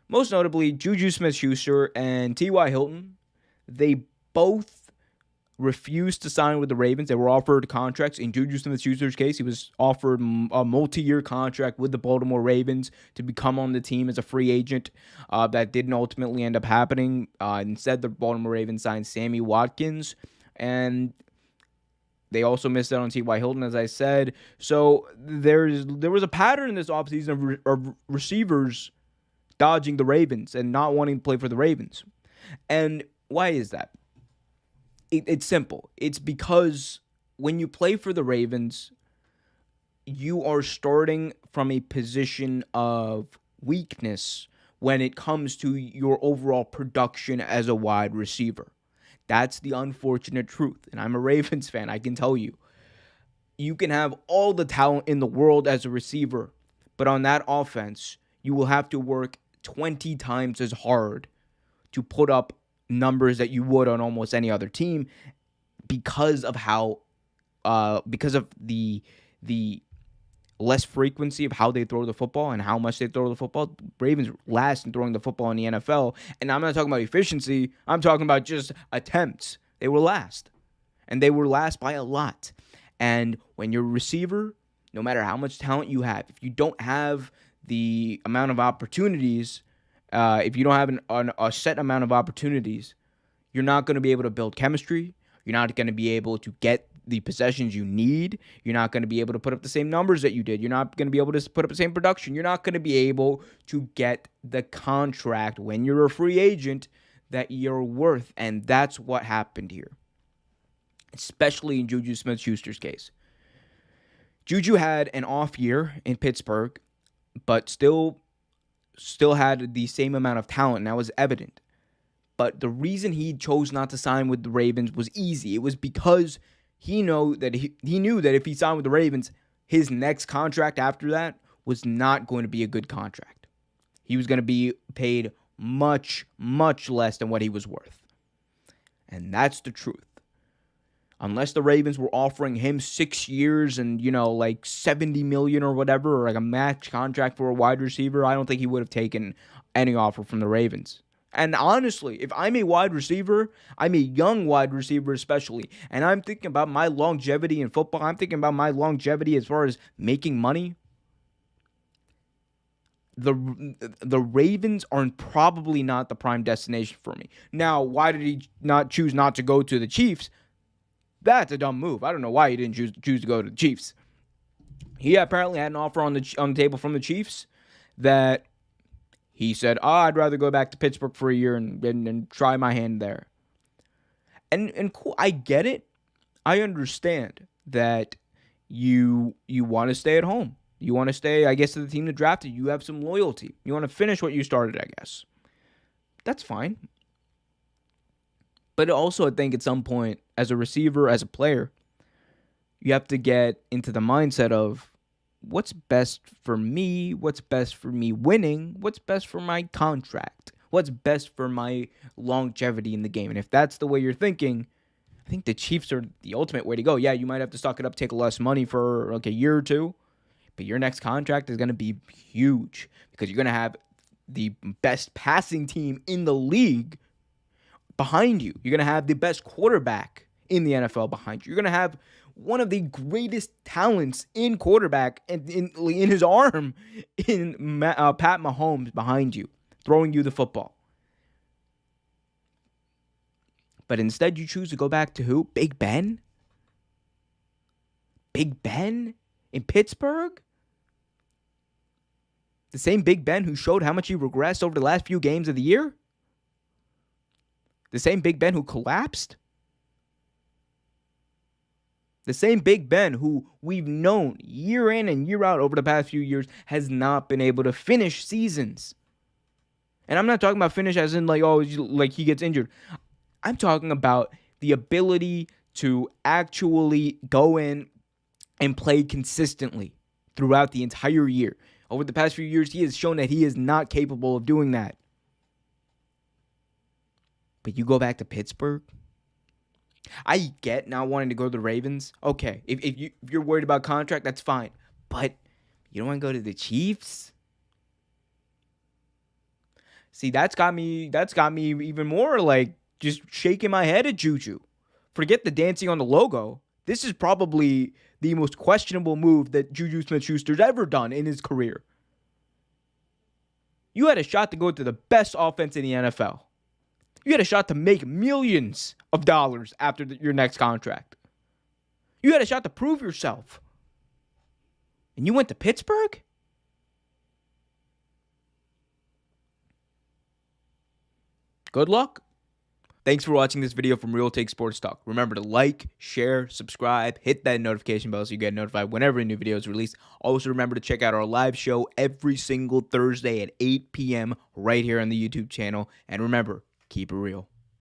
Most notably, JuJu Smith-Schuster and T.Y. Hilton. They both refused to sign with the Ravens. They were offered contracts. In JuJu Smith-Schuster's case, he was offered a multi-year contract with the Baltimore Ravens to become on the team as a free agent. That didn't ultimately end up happening. Instead, the Baltimore Ravens signed Sammy Watkins, and they also missed out on T.Y. Hilton, as I said. So there was a pattern in this offseason of receivers dodging the Ravens and not wanting to play for the Ravens. And why is that? It's simple. It's because when you play for the Ravens, you are starting from a position of weakness when it comes to your overall production as a wide receiver. That's the unfortunate truth. And I'm a Ravens fan, I can tell you. You can have all the talent in the world as a receiver, but on that offense, you will have to work 20 times as hard to put up numbers that you would on almost any other team because of the less frequency of how they throw the football and how much they throw the football. Ravens last in throwing the football in the NFL, and I'm not talking about efficiency. I'm talking about just attempts. They were last, and they were last by a lot. And when you're a receiver, no matter how much talent you have, if you don't have the amount of opportunities, if you don't have a set amount of opportunities, you're not going to be able to build chemistry. You're not going to be able to get the possessions you need. You're not going to be able to put up the same numbers that you did. You're not going to be able to put up the same production. You're not going to be able to get the contract when you're a free agent that you're worth. And that's what happened here, especially in JuJu Smith-Schuster's case. JuJu had an off year in Pittsburgh, but still had the same amount of talent, and that was evident. But the reason he chose not to sign with the Ravens was easy. It was because he knew that if he signed with the Ravens, his next contract after that was not going to be a good contract. He was going to be paid much, much less than what he was worth. And that's the truth. Unless the Ravens were offering him 6 years and, like $70 million or whatever, or like a max contract for a wide receiver, I don't think he would have taken any offer from the Ravens. And honestly, if I'm a wide receiver, I'm a young wide receiver especially, and I'm thinking about my longevity in football, I'm thinking about my longevity as far as making money, the Ravens are probably not the prime destination for me. Now, why did he not choose not to go to the Chiefs? That's a dumb move. I don't know why he didn't choose to go to the Chiefs. He apparently had an offer on the table from the Chiefs that he said, I'd rather go back to Pittsburgh for a year and try my hand there. And cool, I get it. I understand that you want to stay at home. You want to stay, I guess, to the team that drafted you. You have some loyalty. You want to finish what you started, I guess. That's fine. But also, I think at some point, as a receiver, as a player, you have to get into the mindset of what's best for me, what's best for me winning, what's best for my contract, what's best for my longevity in the game. And if that's the way you're thinking, I think the Chiefs are the ultimate way to go. Yeah, you might have to stock it up, take less money for like a year or two, but your next contract is going to be huge because you're going to have the best passing team in the league behind you. You're going to have the best quarterback in the NFL behind you. You're going to have one of the greatest talents in quarterback and in his arm in Pat Mahomes behind you, throwing you the football. But instead you choose to go back to who? Big Ben? Big Ben in Pittsburgh? The same Big Ben who showed how much he regressed over the last few games of the year? The same Big Ben who collapsed? The same Big Ben who we've known year in and year out over the past few years has not been able to finish seasons. And I'm not talking about finish as in like he gets injured. I'm talking about the ability to actually go in and play consistently throughout the entire year. Over the past few years, he has shown that he is not capable of doing that. But you go back to Pittsburgh? I get not wanting to go to the Ravens. Okay, if you're worried about contract, that's fine. But you don't want to go to the Chiefs? See, that's got me even more like just shaking my head at JuJu. Forget the dancing on the logo. This is probably the most questionable move that JuJu Smith-Schuster's ever done in his career. You had a shot to go to the best offense in the NFL. You had a shot to make millions of dollars after your next contract. You had a shot to prove yourself. And you went to Pittsburgh? Good luck. Thanks for watching this video from Real Take Sports Talk. Remember to like, share, subscribe, hit that notification bell so you get notified whenever a new video is released. Also, remember to check out our live show every single Thursday at 8 p.m. right here on the YouTube channel. And remember, keep it real.